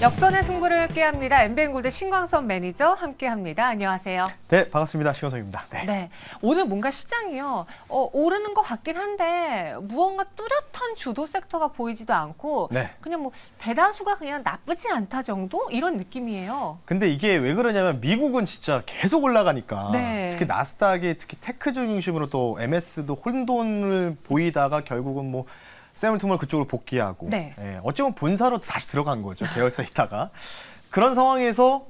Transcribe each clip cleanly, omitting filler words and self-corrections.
역전의 승부를 깨합니다. 엠비엔골드 신광선 매니저 함께합니다. 안녕하세요. 네, 반갑습니다. 신광선입니다. 네, 오늘 뭔가 시장이요. 오르는 것 같긴 한데 무언가 뚜렷한 주도 섹터가 보이지도 않고 네. 그냥 뭐 대다수가 그냥 나쁘지 않다 정도 이런 느낌이에요. 근데 이게 왜 그러냐면 미국은 진짜 계속 올라가니까 네. 특히 나스닥이 특히 테크 중심으로 또 MS도 혼돈을 보이다가 결국은 뭐 세물투물 그쪽으로 복귀하고 네. 어찌 보면 본사로 다시 들어간 거죠. 계열사 있다가 그런 상황에서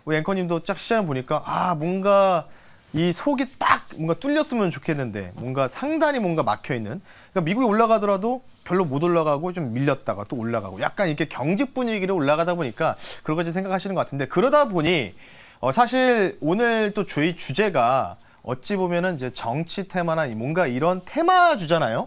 우리 앵커님도 쫙 시장을 보니까 뭔가 이 속이 딱 뭔가 뚫렸으면 좋겠는데 뭔가 상단이 뭔가 막혀 있는 그러니까 미국이 올라가더라도 별로 못 올라가고 좀 밀렸다가 또 올라가고 약간 이렇게 경직 분위기로 올라가다 보니까 그런 거지 생각하시는 것 같은데 그러다 보니 사실 오늘 또 저희 주제가 어찌 보면은 이제 정치 테마나 뭔가 이런 테마주잖아요.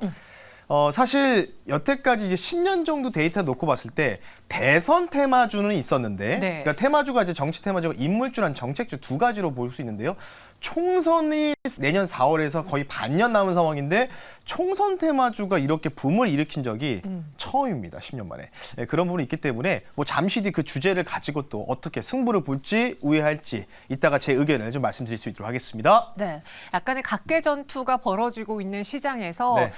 사실 여태까지 이제 10년 정도 데이터 놓고 봤을 때 대선 테마주는 있었는데, 네. 그러니까 테마주가 이제 정치 테마주가 인물주랑 정책주 두 가지로 볼 수 있는데요. 총선이 내년 4월에서 거의 반년 남은 상황인데 총선 테마주가 이렇게 붐을 일으킨 적이 처음입니다. 10년 만에. 네, 그런 부분이 있기 때문에 뭐 잠시 뒤 그 주제를 가지고 또 어떻게 승부를 볼지 우회할지 이따가 제 의견을 좀 말씀드릴 수 있도록 하겠습니다. 네, 약간의 각계 전투가 벌어지고 있는 시장에서 네.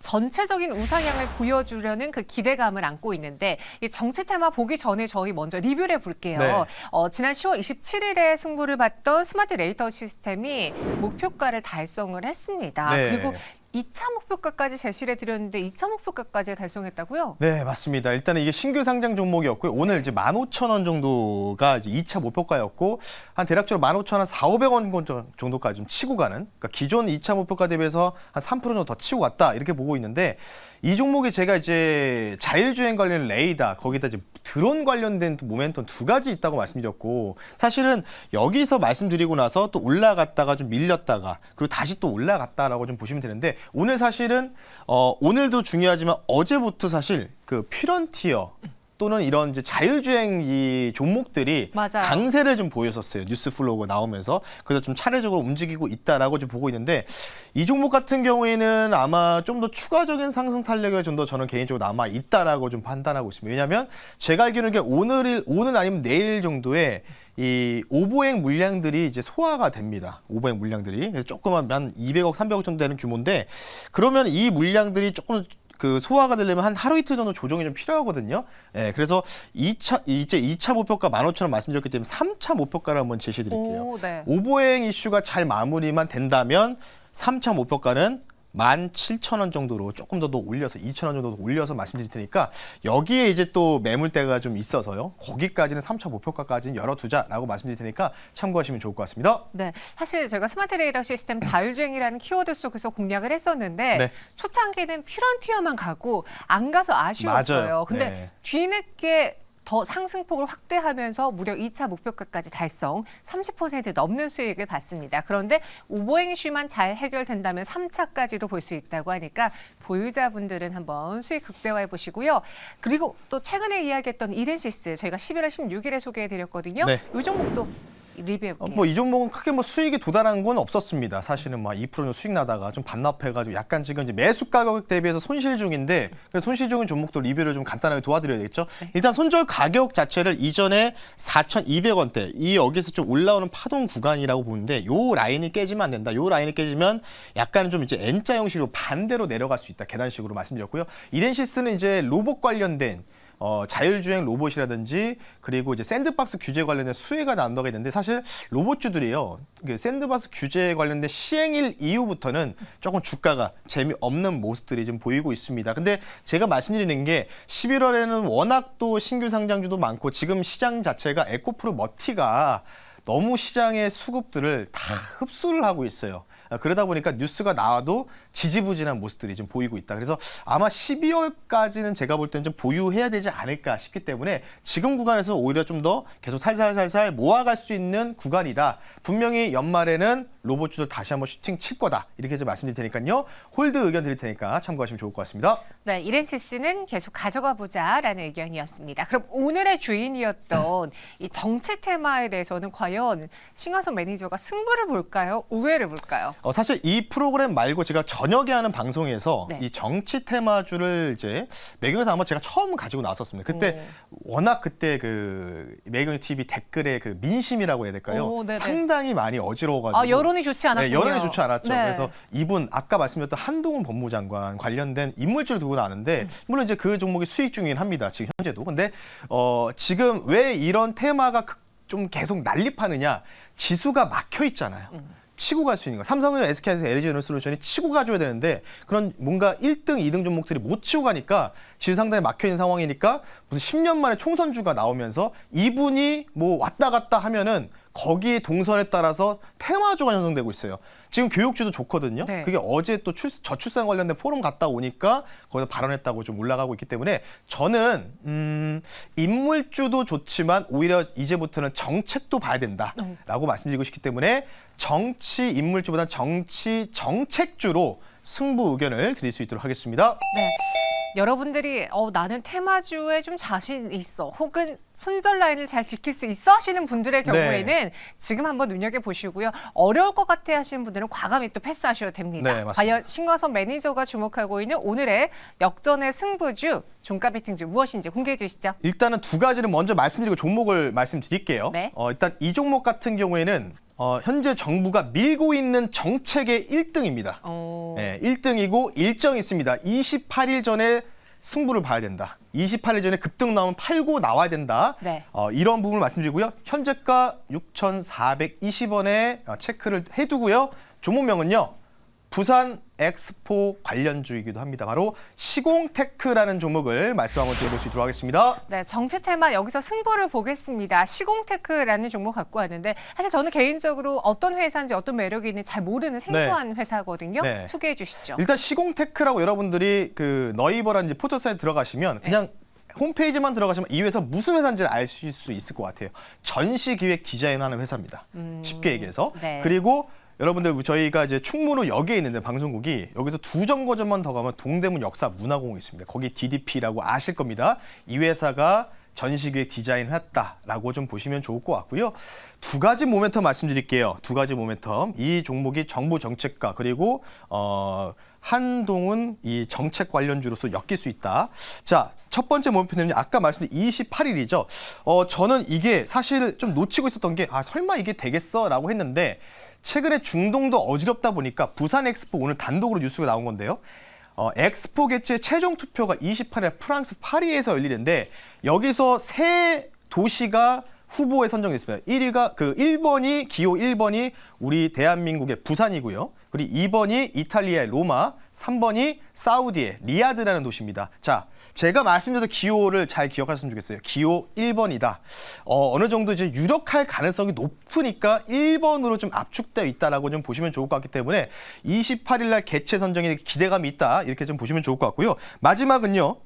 전체적인 우상향을 보여주려는 그 기대감을 안고 있는데 이 정치 테마 보기 전에 저희 먼저 리뷰를 해볼게요. 네. 지난 10월 27일에 승부를 봤던 스마트 레이더 시스템이 목표가를 달성을 했습니다. 네. 그리고 2차 목표가까지 제시를 해드렸는데 2차 목표가까지 달성했다고요? 네, 맞습니다. 일단은 이게 신규 상장 종목이었고요. 오늘 이제 15,000원 정도가 이제 2차 목표가였고, 한 대략적으로 15,000원, 4,500원 정도까지 좀 치고 가는, 그러니까 기존 2차 목표가 대비해서 한 3% 정도 더 치고 갔다, 이렇게 보고 있는데, 이 종목이 제가 이제 자율주행 관련 레이더, 거기다 이제 드론 관련된 모멘텀 두 가지 있다고 말씀드렸고, 사실은 여기서 말씀드리고 나서 또 올라갔다가 좀 밀렸다가, 그리고 다시 또 올라갔다라고 좀 보시면 되는데, 오늘 사실은 오늘도 중요하지만 어제부터 사실 그 퓨런티어 또는 이런 이제 자율주행 이 종목들이 맞아요. 강세를 좀 보였었어요. 뉴스 플로우가 나오면서 그래서 좀 차례적으로 움직이고 있다라고 좀 보고 있는데 이 종목 같은 경우에는 아마 좀 더 추가적인 상승 탄력이 좀 더 저는 개인적으로 남아 있다라고 좀 판단하고 있습니다. 왜냐하면 제가 알기로는 게 오늘 아니면 내일 정도에 이 오보행 물량들이 이제 소화가 됩니다. 오보행 물량들이 그래서 조그만 한 200억, 300억 정도 되는 규모인데 그러면 이 물량들이 조금 그 소화가 되려면 한 하루 이틀 정도 조정이 좀 필요하거든요. 예, 그래서 2차 목표가 15,000원 말씀드렸기 때문에 3차 목표가를 한번 제시해 드릴게요. 네. 오보행 이슈가 잘 마무리만 된다면 3차 목표가는 17,000원 정도로 조금 더 올려서 2,000원 정도 더 올려서 말씀드릴 테니까 여기에 이제 또 매물대가 좀 있어서요. 거기까지는 3차 목표가까지는 열어두자라고 말씀드릴 테니까 참고하시면 좋을 것 같습니다. 네, 사실 제가 스마트 레이더 시스템 자율주행이라는 키워드 속에서 공략을 했었는데 네. 초창기는 퓨런티어만 가고 안 가서 아쉬웠어요. 맞아요. 근데 네. 뒤늦게 더 상승폭을 확대하면서 무려 2차 목표가까지 달성, 30% 넘는 수익을 봤습니다. 그런데 오보행 이슈만 잘 해결된다면 3차까지도 볼 수 있다고 하니까 보유자분들은 한번 수익 극대화해 보시고요. 그리고 또 최근에 이야기했던 이렌시스 저희가 11월 16일에 소개해드렸거든요. 네. 이 종목도 리뷰해볼게요. 뭐 이 종목은 크게 뭐 수익이 도달한 건 없었습니다. 사실은 막 2% 정도 수익 나다가 좀 반납해가지고 약간 지금 이제 매수 가격 대비해서 손실 중인데 그래서 손실 중인 종목도 리뷰를 좀 간단하게 도와드려야겠죠. 일단 손절 가격 자체를 이전에 4,200원대 이 여기서 좀 올라오는 파동 구간이라고 보는데 요 라인이 깨지면 안 된다. 요 라인이 깨지면 약간 좀 이제 N자 형식으로 반대로 내려갈 수 있다. 계단식으로 말씀드렸고요. 이렌시스는 이제 로봇 관련된 자율주행 로봇이라든지 그리고 이제 샌드박스 규제 관련된 수혜가 난다고 했는데 사실 로봇주들이요. 그 샌드박스 규제 관련된 시행일 이후부터는 조금 주가가 재미없는 모습들이 좀 보이고 있습니다. 근데 제가 말씀드리는 게 11월에는 워낙 또 신규 상장주도 많고 지금 시장 자체가 에코프로 머티가 너무 시장의 수급들을 다 흡수를 하고 있어요. 그러다 보니까 뉴스가 나와도 지지부진한 모습들이 좀 보이고 있다. 그래서 아마 12월까지는 제가 볼 때는 좀 보유해야 되지 않을까 싶기 때문에 지금 구간에서 오히려 좀 더 계속 살살살살 모아갈 수 있는 구간이다. 분명히 연말에는 로봇주들 다시 한번 슈팅 칠 거다. 이렇게 좀 말씀드릴 테니까요. 홀드 의견 드릴 테니까 참고하시면 좋을 것 같습니다. 네, 이렌시스는 계속 가져가 보자라는 의견이었습니다. 그럼 오늘의 주인이었던 이 정치 테마에 대해서는 과연 신광선 매니저가 승부를 볼까요? 우회를 볼까요? 사실 이 프로그램 말고 제가 저녁에 하는 방송에서 네. 이 정치 테마주를 이제 매경에서 아마 제가 처음 가지고 나왔었습니다. 그때 워낙 그때 그 매경 TV 댓글에 그 민심이라고 해야 될까요? 오, 네네. 상당히 많이 어지러워가지고 여론이 좋지 않았군요. 네, 여론이 좋지 않았죠. 네. 그래서 이분 아까 말씀드렸던 한동훈 법무장관 관련된 인물줄 두고 나왔는데 물론 이제 그 종목이 수익 중이긴 합니다. 지금 현재도. 근데 지금 왜 이런 테마가 좀 계속 난립하느냐? 지수가 막혀 있잖아요. 치고 갈 수 있는 거. 삼성전자, SK하이닉스, LG에너지솔루션이 치고 가줘야 되는데 그런 뭔가 1등, 2등 종목들이 못 치고 가니까 지수 상당히 막혀 있는 상황이니까 무슨 10년 만에 총선주가 나오면서 이분이 뭐 왔다 갔다 하면은 거기에 동선에 따라서 테마주가 형성되고 있어요. 지금 교육주도 좋거든요. 네. 그게 어제 또 저출산 관련된 포럼 갔다 오니까 거기서 발언했다고 좀 올라가고 있기 때문에 저는 인물주도 좋지만 오히려 이제부터는 정책도 봐야 된다라고 말씀드리고 싶기 때문에 정치 인물주보다 정치 정책주로 승부 의견을 드릴 수 있도록 하겠습니다. 네. 여러분들이 나는 테마주에 좀 자신 있어 혹은 손절 라인을 잘 지킬 수 있어 하시는 분들의 경우에는 지금 한번 눈여겨보시고요. 어려울 것 같아 하시는 분들은 과감히 또 패스하셔도 됩니다. 네, 맞습니다. 과연 신광섭 매니저가 주목하고 있는 오늘의 역전의 승부주, 종가 베팅주 무엇인지 공개해 주시죠. 일단은 두 가지를 먼저 말씀드리고 종목을 말씀드릴게요. 네. 일단 이 종목 같은 경우에는 현재 정부가 밀고 있는 정책의 1등입니다. 네, 1등이고 일정이 있습니다. 28일 전에 승부를 봐야 된다. 28일 전에 급등 나오면 팔고 나와야 된다. 네. 이런 부분을 말씀드리고요. 현재가 6,420원에 체크를 해두고요. 종목명은요. 부산 엑스포 관련주이기도 합니다. 바로 시공테크라는 종목을 말씀 한번 드려볼 수 있도록 하겠습니다. 네, 정치 테마 여기서 승부를 보겠습니다. 시공테크라는 종목 갖고 왔는데 사실 저는 개인적으로 어떤 회사인지 어떤 매력이 있는지 잘 모르는 생소한 회사거든요. 네. 소개해 주시죠. 일단 시공테크라고 여러분들이 그 너이버라는 포털 사이트 들어가시면 그냥 홈페이지만 들어가시면 이 회사 무슨 회사인지를 아실 수 있을 것 같아요. 전시기획 디자인하는 회사입니다. 쉽게 얘기해서. 네. 그리고 여러분들 저희가 이제 충무로 역에 있는데 방송국이 여기서 두 정거장만 더 가면 동대문 역사문화공원이 있습니다. 거기 DDP라고 아실 겁니다. 이 회사가 전시기획 디자인을 했다라고 좀 보시면 좋을 것 같고요. 두 가지 모멘텀 말씀드릴게요. 두 가지 모멘텀. 이 종목이 정부 정책과 그리고 한동훈 이 정책 관련주로서 엮일 수 있다. 자, 첫 번째 모멘텀은 아까 말씀드린 28일이죠. 저는 이게 사실 좀 놓치고 있었던 게 설마 이게 되겠어라고 했는데 최근에 중동도 어지럽다 보니까 부산 엑스포 오늘 단독으로 뉴스가 나온 건데요. 엑스포 개최 최종 투표가 28일 프랑스 파리에서 열리는데 여기서 세 도시가 후보에 선정됐습니다. 1위가 1번이 기호 1번이 우리 대한민국의 부산이고요. 그리고 2번이 이탈리아의 로마, 3번이 사우디의 리야드라는 도시입니다. 자, 제가 말씀드렸던 기호를 잘 기억하셨으면 좋겠어요. 기호 1번이다. 어느 정도 이제 유력할 가능성이 높으니까 1번으로 좀 압축되어 있다라고 좀 보시면 좋을 것 같기 때문에 28일 날 개최 선정에 기대감이 있다. 이렇게 좀 보시면 좋을 것 같고요. 마지막은요.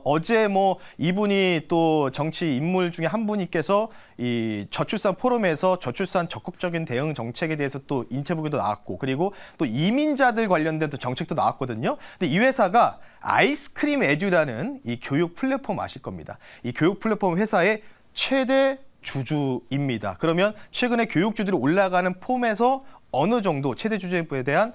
어제 뭐 이분이 또 정치 인물 중에 한 분께서 이 저출산 포럼에서 저출산 적극적인 대응 정책에 대해서 또 인터뷰도 나왔고 그리고 또 이민자들 관련된 또 정책도 나왔거든요. 근데 이 회사가 아이스크림 에듀라는 이 교육 플랫폼 아실 겁니다. 이 교육 플랫폼 회사의 최대 주주입니다. 그러면 최근에 교육주들이 올라가는 폼에서 어느 정도 최대 주주에 대한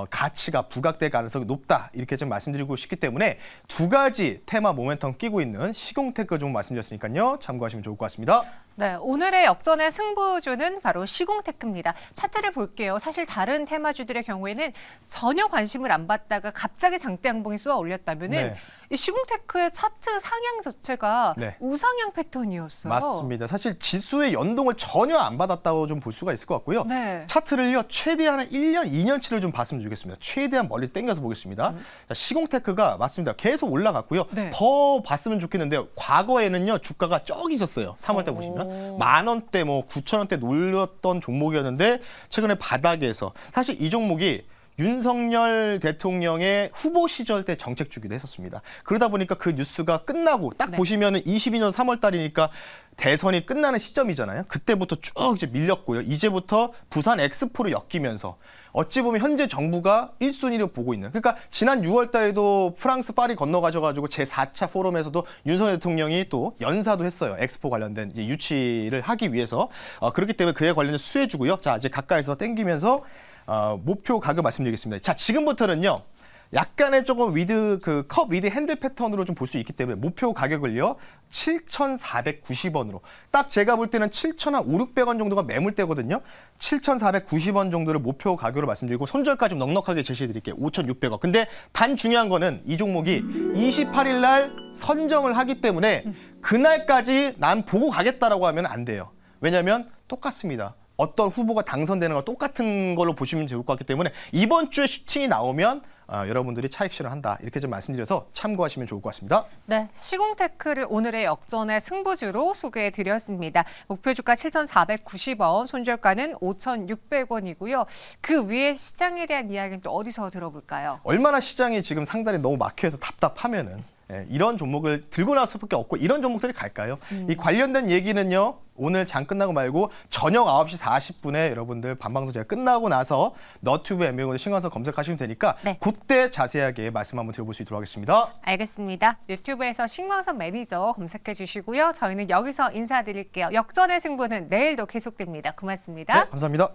가치가 부각될 가능성이 높다. 이렇게 좀 말씀드리고 싶기 때문에 두 가지 테마 모멘텀 끼고 있는 시공테크 좀 말씀드렸으니까요. 참고하시면 좋을 것 같습니다. 네, 오늘의 역전의 승부주는 바로 시공테크입니다. 차트를 볼게요. 사실 다른 테마주들의 경우에는 전혀 관심을 안 받다가 갑자기 장대 양봉이 쏘아 올렸다면은 네. 이 시공테크의 차트 상향 자체가 네. 우상향 패턴이었어요. 맞습니다. 사실 지수의 연동을 전혀 안 받았다고 좀 볼 수가 있을 것 같고요. 네. 차트를요, 최대한 1년, 2년치를 좀 봤으면 좋겠습니다. 최대한 멀리 당겨서 보겠습니다. 자, 시공테크가 맞습니다. 계속 올라갔고요. 네. 더 봤으면 좋겠는데요. 과거에는요, 주가가 쩍 있었어요. 3월 때 보시면. 10,000원대, 뭐 9,000원대 놀렸던 종목이었는데 최근에 바닥에서 사실 이 종목이 윤석열 대통령의 후보 시절 때 정책 주기도 했었습니다. 그러다 보니까 그 뉴스가 끝나고 딱 네. 보시면은 22년 3월 달이니까 대선이 끝나는 시점이잖아요. 그때부터 쭉 이제 밀렸고요. 이제부터 부산 엑스포로 엮이면서 어찌 보면 현재 정부가 1순위로 보고 있는. 그러니까 지난 6월 달에도 프랑스 파리 건너가셔가지고 제4차 포럼에서도 윤석열 대통령이 또 연사도 했어요. 엑스포 관련된 이제 유치를 하기 위해서. 그렇기 때문에 그에 관련된 수혜주고요. 자, 이제 가까이서 땡기면서 목표 가격 말씀드리겠습니다. 자, 지금부터는요. 약간의 조금 컵 위드 핸들 패턴으로 좀 볼 수 있기 때문에 목표 가격을요. 7,490원으로. 딱 제가 볼 때는 7,500원 정도가 매물대거든요. 7,490원 정도를 목표 가격으로 말씀드리고 손절가좀 넉넉하게 제시해 드릴게요. 5,600원. 근데 단 중요한 거는 이 종목이 28일 날 선정을 하기 때문에 그날까지 난 보고 가겠다라고 하면 안 돼요. 왜냐하면 똑같습니다. 어떤 후보가 당선되는 거 똑같은 걸로 보시면 좋을 것 같기 때문에 이번 주에 슈팅이 나오면 여러분들이 차익 실현한다. 이렇게 좀 말씀드려서 참고하시면 좋을 것 같습니다. 네, 시공테크를 오늘의 역전의 승부주로 소개해드렸습니다. 목표 주가 7,490원, 손절가는 5,600원이고요. 그 위에 시장에 대한 이야기는 또 어디서 들어볼까요? 얼마나 시장이 지금 상단에 너무 막혀서 답답하면은 이런 종목을 들고 나올 수밖에 없고 이런 종목들이 갈까요? 이 관련된 얘기는요. 오늘 장 끝나고 말고 저녁 9시 40분에 여러분들 반방송 제가 끝나고 나서 너튜브 MBA 신광선 검색하시면 되니까 네. 그때 자세하게 말씀 한번 드려볼 수 있도록 하겠습니다. 알겠습니다. 유튜브에서 신광선 매니저 검색해 주시고요. 저희는 여기서 인사드릴게요. 역전의 승부는 내일도 계속됩니다. 고맙습니다. 네, 감사합니다.